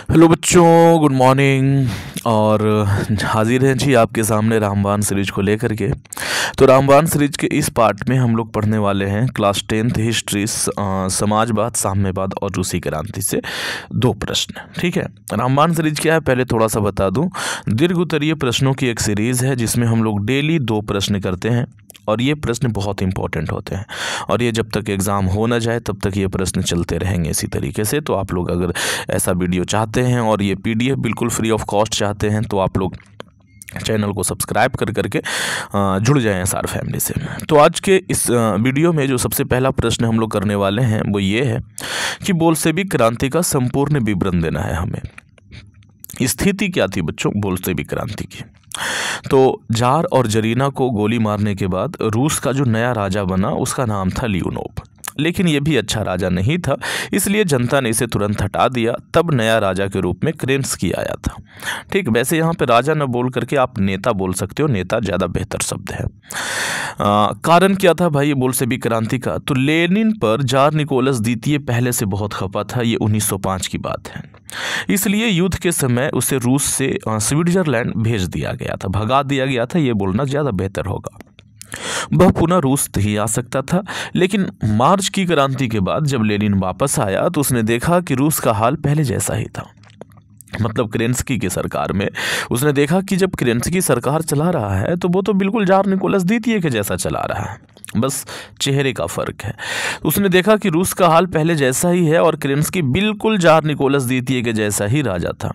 Hello बच्चों, good morning. और हाजिर हैं जी आपके सामने रामबाण सीरीज को लेकर के। तो रामबाण सीरीज के इस पार्ट में हम लोग पढ़ने वाले हैं क्लास 10th हिस्ट्री, समाजवाद, साम्यवाद और रूसी क्रांति से 2 प्रश्न। ठीक है, रामबाण सीरीज क्या है पहले थोड़ा सा बता दूं। दीर्घ उत्तरीय प्रश्नों की एक सीरीज़ है जिसमें हम लोग डेली 2 प्रश्न करते हैं और ये प्रश्न बहुत इंपॉर्टेंट होते हैं और ये जब तक एग्ज़ाम हो ना जाए तब तक ये प्रश्न चलते रहेंगे इसी तरीके से। तो आप लोग अगर ऐसा वीडियो चाहते हैं और ये PDF बिल्कुल फ्री ऑफ कॉस्ट चाहते हैं तो आप लोग चैनल को सब्सक्राइब कर करके जुड़ जाएं एसआर फैमिली से। तो आज के इस वीडियो में जो सबसे पहला प्रश्न हम लोग करने वाले हैं वो ये है कि बोल्शेविक क्रांति का संपूर्ण विवरण देना है हमें। स्थिति क्या थी बच्चों बोल्शेविक क्रांति की? तो जार और जरीना को गोली मारने के बाद रूस का जो नया राजा बना उसका नाम था लियोनोव, लेकिन ये भी अच्छा राजा नहीं था, इसलिए जनता ने इसे तुरंत हटा दिया। तब नया राजा के रूप में केरेंस्की आया था। ठीक, वैसे यहाँ पे राजा न बोल करके आप नेता बोल सकते हो, नेता ज़्यादा बेहतर शब्द है। कारण क्या था भाई बोल्शेविक क्रांति का? तो लेनिन पर जार निकोलस द्वितीय पहले से बहुत खपा था। ये 1905 की बात है, इसलिए युद्ध के समय उसे रूस से स्विट्जरलैंड भेज दिया गया था, भगा दिया गया था, ये बोलना ज़्यादा बेहतर होगा। वह पुनः रूस ही आ सकता था, लेकिन मार्च की क्रांति के बाद जब लेनिन वापस आया तो उसने देखा कि रूस का हाल पहले जैसा ही था। मतलब केरेंस्की की सरकार में उसने देखा कि जब केरेंस्की सरकार चला रहा है तो वो तो बिल्कुल जार निकोलस द्वितीय के जैसा चला रहा है, बस चेहरे का फर्क है। उसने देखा कि रूस का हाल पहले जैसा ही है और केरेंस्की बिल्कुल जार निकोलस द्वितीय के जैसा ही राजा था,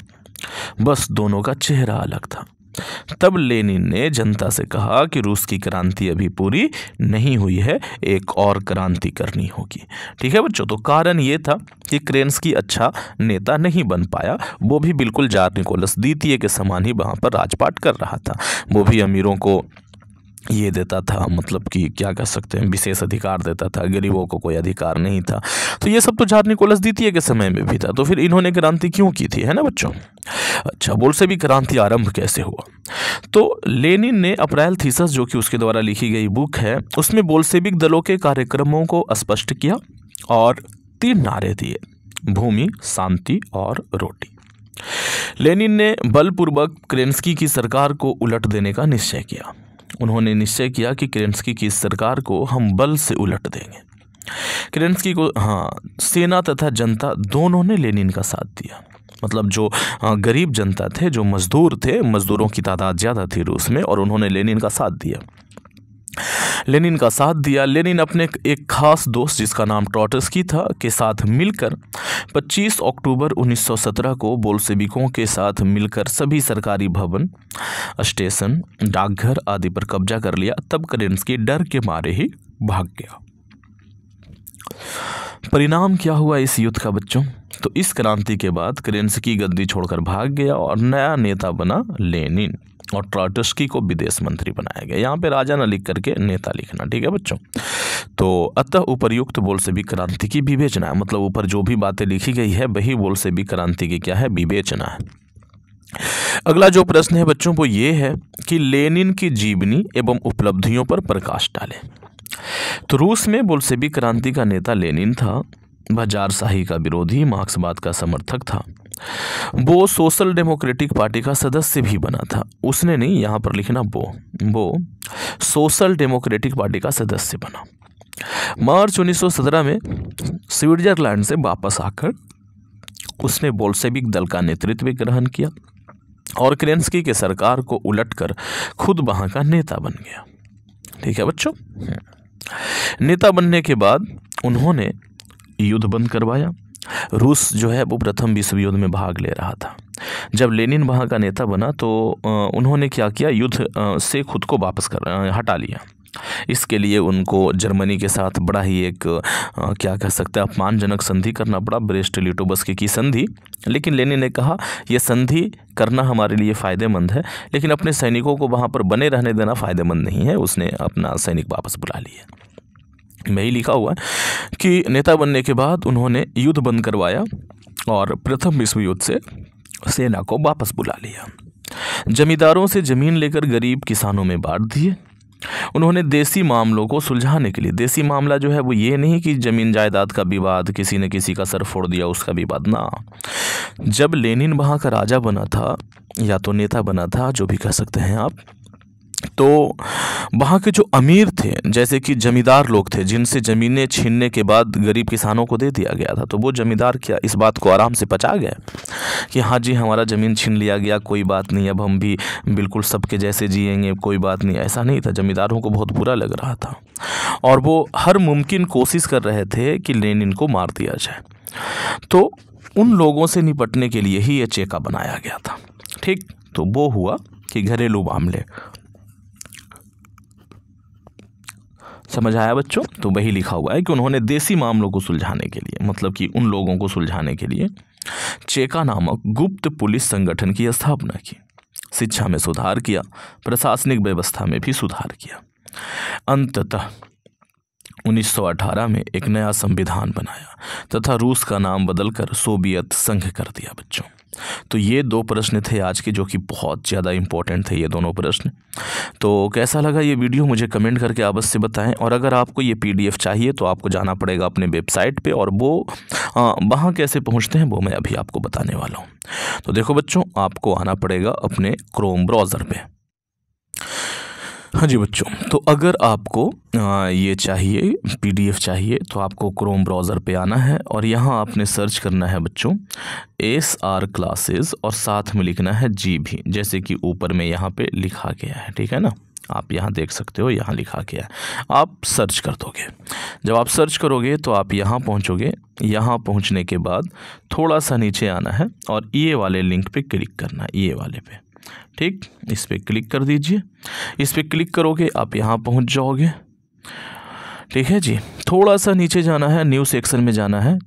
बस दोनों का चेहरा अलग था। तब लेनिन ने जनता से कहा कि रूस की क्रांति अभी पूरी नहीं हुई है, एक और क्रांति करनी होगी। ठीक है बच्चों, तो कारण ये था कि केरेंस्की अच्छा नेता नहीं बन पाया, वो भी बिल्कुल जार निकोलस द्वितीय के समान ही वहाँ पर राजपाट कर रहा था। वो भी अमीरों को ये देता था, मतलब कि क्या कह सकते हैं, विशेष अधिकार देता था, गरीबों को कोई अधिकार नहीं था। तो ये सब तो जार निकोलस द्वितीय के समय में भी था, तो फिर इन्होंने क्रांति क्यों की थी, है ना बच्चों। अच्छा, बोल्शेविक क्रांति आरंभ कैसे हुआ? तो लेनिन ने अप्रैल थीसिस, जो कि उसके द्वारा लिखी गई बुक है, उसमें बोल्शेविक दलों के कार्यक्रमों को स्पष्ट किया और 3 नारे दिए: भूमि, शांति और रोटी। लेनिन ने बलपूर्वक केरेंस्की की सरकार को उलट देने का निश्चय किया। उन्होंने निश्चय किया कि केरेंस्की की सरकार को हम बल से उलट देंगे। केरेंस्की को सेना तथा जनता दोनों ने लेनिन का साथ दिया। मतलब जो गरीब जनता थे, जो मजदूर थे, मजदूरों की तादाद ज़्यादा थी रूस में, और उन्होंने लेनिन का साथ दिया। लेनिन अपने एक खास दोस्त जिसका नाम ट्रॉट्स्की था के साथ मिलकर 25 अक्टूबर 1917 को बोल्शेविकों के साथ मिलकर सभी सरकारी भवन, स्टेशन, डाकघर आदि पर कब्जा कर लिया। तब केरेंस्की डर के मारे ही भाग गया। परिणाम क्या हुआ इस युद्ध का बच्चों? तो इस क्रांति के बाद केरेंस्की गद्दी छोड़कर भाग गया और नया नेता बना लेनिन, और ट्रॉट्स्की को विदेश मंत्री बनाया गया। यहाँ पे राजा न लिख करके नेता लिखना, ठीक है बच्चों। तो अतः उपर्युक्त बोल्शेविक क्रांति की विवेचना है, मतलब ऊपर जो भी बातें लिखी गई है वही बोल्शेविक क्रांति की क्या है, विवेचना है। अगला जो प्रश्न है बच्चों वो ये है कि लेनिन की जीवनी एवं उपलब्धियों पर प्रकाश डालें। तो रूस में बोल्शेविक क्रांति का नेता लेनिन था। वह जारशाही का विरोधी, मार्क्सवाद का समर्थक था। वो सोशल डेमोक्रेटिक पार्टी का सदस्य भी बना था। उसने नहीं, यहाँ पर लिखना वो सोशल डेमोक्रेटिक पार्टी का सदस्य बना। मार्च 1917 में स्विट्जरलैंड से वापस आकर उसने बोल्शेविक दल का नेतृत्व ग्रहण किया और केरेंस्की के सरकार को उलटकर खुद वहाँ का नेता बन गया। ठीक है बच्चों। नेता बनने के बाद उन्होंने युद्ध बंद करवाया। रूस जो है वो प्रथम विश्व युद्ध में भाग ले रहा था। जब लेनिन वहाँ का नेता बना तो उन्होंने क्या किया, युद्ध से खुद को वापस हटा लिया। इसके लिए उनको जर्मनी के साथ बड़ा ही एक क्या कह सकते हैं, अपमानजनक संधि करना पड़ा, ब्रेस्ट-लिटोवस्की की संधि। लेकिन लेनिन ने कहा यह संधि करना हमारे लिए फ़ायदेमंद है, लेकिन अपने सैनिकों को वहाँ पर बने रहने देना फ़ायदेमंद नहीं है। उसने अपना सैनिक वापस बुला लिए। वही लिखा हुआ है कि नेता बनने के बाद उन्होंने युद्ध बंद करवाया और प्रथम विश्व युद्ध से सेना को वापस बुला लिया। जमींदारों से ज़मीन लेकर गरीब किसानों में बांट दिए। उन्होंने देसी मामलों को सुलझाने के लिए, देसी मामला जो है वो ये नहीं कि ज़मीन जायदाद का विवाद, किसी ने किसी का सर फोड़ दिया उसका विवाद ना, जब लेनिन वहाँ का राजा बना था या तो नेता बना था, जो भी कह सकते हैं आप, तो वहाँ के जो अमीर थे, जैसे कि जमींदार लोग थे जिनसे ज़मीनें छीनने के बाद गरीब किसानों को दे दिया गया था, तो वो जमींदार क्या इस बात को आराम से पचा गए कि हाँ जी हमारा ज़मीन छीन लिया गया, कोई बात नहीं, अब हम भी बिल्कुल सबके जैसे जिएंगे, कोई बात नहीं। ऐसा नहीं था, जमींदारों को बहुत बुरा लग रहा था और वो हर मुमकिन कोशिश कर रहे थे कि लेनिन को मार दिया जाए। तो उन लोगों से निपटने के लिए ही ये चेका बनाया गया था। ठीक, तो वो हुआ कि घरेलू मामले, समझ आया बच्चों? तो वही लिखा हुआ है कि उन्होंने देसी मामलों को सुलझाने के लिए, मतलब कि उन लोगों को सुलझाने के लिए चेका नामक गुप्त पुलिस संगठन की स्थापना की, शिक्षा में सुधार किया, प्रशासनिक व्यवस्था में भी सुधार किया। अंततः 1918 में एक नया संविधान बनाया तथा रूस का नाम बदलकर सोवियत संघ कर दिया बच्चों। तो ये 2 प्रश्न थे आज के, जो कि बहुत ज़्यादा इम्पोर्टेंट थे ये दोनों प्रश्न। तो कैसा लगा ये वीडियो मुझे कमेंट करके अवश्य बताएं, और अगर आपको ये PDF चाहिए तो आपको जाना पड़ेगा अपने वेबसाइट पे, और वो वहाँ कैसे पहुँचते हैं वो मैं अभी आपको बताने वाला हूँ। तो देखो बच्चों, आपको आना पड़ेगा अपने क्रोम ब्राउज़र पे। हाँ जी बच्चों, तो अगर आपको ये चाहिए, PDF चाहिए, तो आपको क्रोम ब्राउज़र पे आना है और यहाँ आपने सर्च करना है बच्चों SR क्लासेस, और साथ में लिखना है GB, जैसे कि ऊपर में यहाँ पे लिखा गया है। ठीक है ना, आप यहाँ देख सकते हो, यहाँ लिखा गया है, आप सर्च कर दोगे। जब आप सर्च करोगे तो आप यहाँ पहुँचोगे। यहाँ पहुँचने के बाद थोड़ा सा नीचे आना है और ये वाले लिंक पे क्लिक करना है, ये वाले पे। ठीक, इस पर क्लिक कर दीजिए। इस पर क्लिक करोगे आप यहाँ पहुँच जाओगे। ठीक है जी, थोड़ा सा नीचे जाना है, न्यू सेक्शन में जाना है,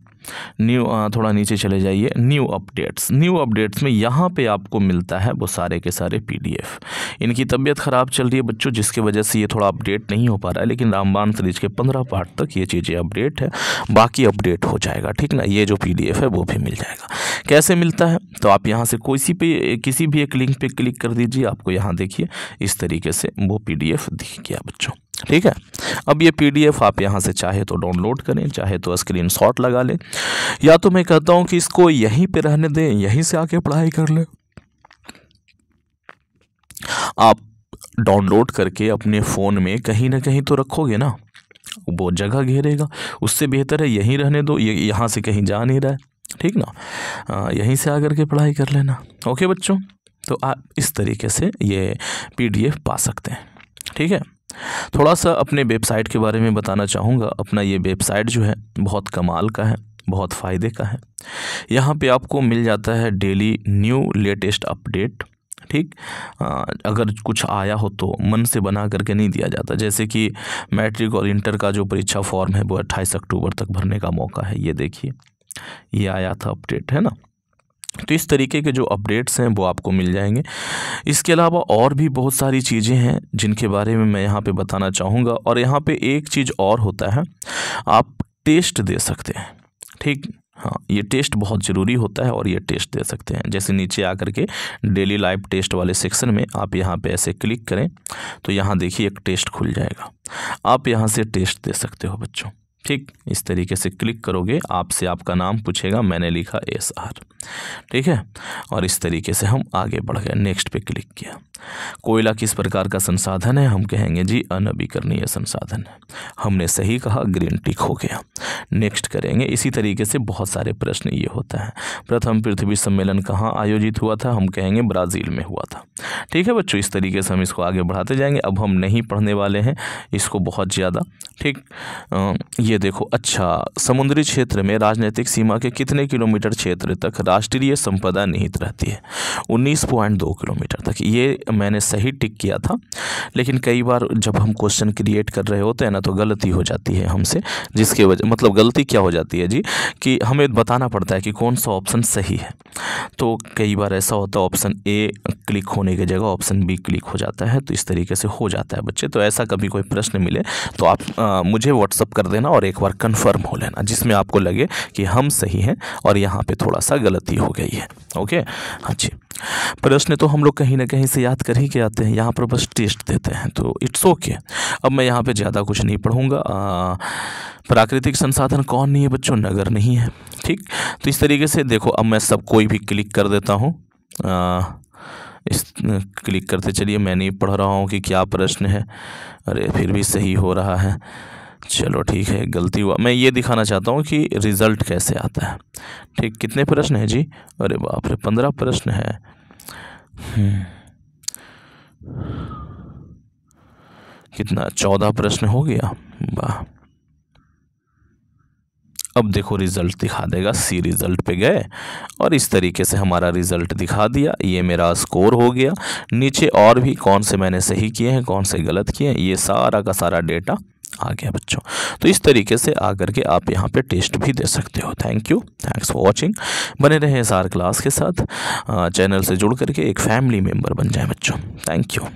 न्यू थोड़ा नीचे चले जाइए, न्यू अपडेट्स। न्यू अपडेट्स में यहाँ पे आपको मिलता है वो सारे के सारे PDF। इनकी तबीयत ख़राब चल रही है बच्चों, जिसकी वजह से ये थोड़ा अपडेट नहीं हो पा रहा है, लेकिन रामबाण सीरीज के 15 पार्ट तक ये चीज़ें अपडेट है, बाकी अपडेट हो जाएगा। ठीक ना, ये जो PDF है वो भी मिल जाएगा। कैसे मिलता है, तो आप यहाँ से किसी भी एक लिंक पे क्लिक कर दीजिए, आपको यहाँ देखिए इस तरीके से वो PDF दिख गया बच्चों। ठीक है, अब ये PDF आप यहाँ से चाहे तो डाउनलोड करें, चाहे तो स्क्रीनशॉट लगा लें, या तो मैं कहता हूँ कि इसको यहीं पे रहने दें, यहीं से आके पढ़ाई कर लें। आप डाउनलोड करके अपने फ़ोन में कहीं ना कहीं तो रखोगे ना, वो जगह घेरेगा, उससे बेहतर है यहीं रहने दो, ये यहाँ से कहीं जा नहीं रहा है। ठीक ना, यहीं से आकर के पढ़ाई कर लेना। ओके बच्चों, तो आप इस तरीके से ये PDF पा सकते हैं। ठीक है, थोड़ा सा अपने वेबसाइट के बारे में बताना चाहूँगा। अपना ये वेबसाइट जो है बहुत कमाल का है, बहुत फ़ायदे का है। यहाँ पे आपको मिल जाता है डेली न्यू लेटेस्ट अपडेट। ठीक, अगर कुछ आया हो तो मन से बना करके नहीं दिया जाता, जैसे कि मैट्रिक और इंटर का जो परीक्षा फॉर्म है वो 28 अक्टूबर तक भरने का मौका है, ये देखिए ये आया था अपडेट, है ना। तो इस तरीके के जो अपडेट्स हैं वो आपको मिल जाएंगे। इसके अलावा और भी बहुत सारी चीज़ें हैं जिनके बारे में मैं यहाँ पे बताना चाहूँगा। और यहाँ पे एक चीज़ और होता है, आप टेस्ट दे सकते हैं। ठीक, हाँ, ये टेस्ट बहुत ज़रूरी होता है और ये टेस्ट दे सकते हैं। जैसे नीचे आकर के डेली लाइव टेस्ट वाले सेक्शन में आप यहाँ पे ऐसे क्लिक करें तो यहाँ देखिए एक टेस्ट खुल जाएगा, आप यहाँ से टेस्ट दे सकते हो बच्चों। ठीक, इस तरीके से क्लिक करोगे, आपसे आपका नाम पूछेगा, मैंने लिखा SR। ठीक है, और इस तरीके से हम आगे बढ़ गए, नेक्स्ट पे क्लिक किया। कोयला किस प्रकार का संसाधन है, हम कहेंगे जी अनवीकरणीय संसाधन है। हमने सही कहा, ग्रीन टिक हो गया, नेक्स्ट करेंगे। इसी तरीके से बहुत सारे प्रश्न ये होता है। प्रथम पृथ्वी सम्मेलन कहाँ आयोजित हुआ था, हम कहेंगे ब्राज़ील में हुआ था। ठीक है बच्चों, इस तरीके से हम इसको आगे बढ़ाते जाएंगे। अब हम नहीं पढ़ने वाले हैं इसको बहुत ज़्यादा। ठीक, ये देखो, अच्छा, समुद्री क्षेत्र में राजनीतिक सीमा के कितने किलोमीटर क्षेत्र तक राष्ट्रीय संपदा निहित रहती है? 19.2 किलोमीटर तक। ये मैंने सही टिक किया था, लेकिन कई बार जब हम क्वेश्चन क्रिएट कर रहे होते हैं ना तो गलती हो जाती है हमसे, जिसके वजह मतलब गलती क्या हो जाती है जी कि हमें बताना पड़ता है कि कौन सा ऑप्शन सही है। तो कई बार ऐसा होता है ऑप्शन A क्लिक होने की जगह ऑप्शन बी क्लिक हो जाता है। तो इस तरीके से हो जाता है बच्चे। तो ऐसा कभी कोई प्रश्न मिले तो आप मुझे व्हाट्सअप कर देना और एक बार कन्फर्म हो लेना, जिसमें आपको लगे कि हम सही हैं और यहाँ पे थोड़ा सा गलती हो गई है। ओके, हाँ जी। प्रश्न तो हम लोग कहीं ना कहीं से याद कर ही के आते हैं, यहाँ पर बस टेस्ट देते हैं, तो इट्स ओके। अब मैं यहाँ पे ज़्यादा कुछ नहीं पढ़ूंगा। प्राकृतिक संसाधन कौन नहीं है बच्चों? नगर नहीं है। ठीक, तो इस तरीके से देखो, अब मैं सब कोई भी क्लिक कर देता हूँ। इस क्लिक करते चलिए, मैं नहीं पढ़ रहा हूँ कि क्या प्रश्न है। अरे फिर भी सही हो रहा है, चलो ठीक है, गलती हुआ। मैं ये दिखाना चाहता हूँ कि रिज़ल्ट कैसे आता है। ठीक, कितने प्रश्न हैं जी? अरे बाप रे, 15 प्रश्न है। कितना? 14 प्रश्न हो गया, वाह। अब देखो रिज़ल्ट दिखा देगा, सी रिज़ल्ट पे गए और इस तरीके से हमारा रिज़ल्ट दिखा दिया। ये मेरा स्कोर हो गया। नीचे और भी कौन से मैंने सही किए हैं, कौन से गलत किए हैं, ये सारा का सारा डेटा आ गया बच्चों। तो इस तरीके से आकर के आप यहाँ पे टेस्ट भी दे सकते हो। Thank you, thanks for watching. बने रहें SR क्लास के साथ। चैनल से जुड़ करके एक फैमिली मेम्बर बन जाए बच्चों। Thank you.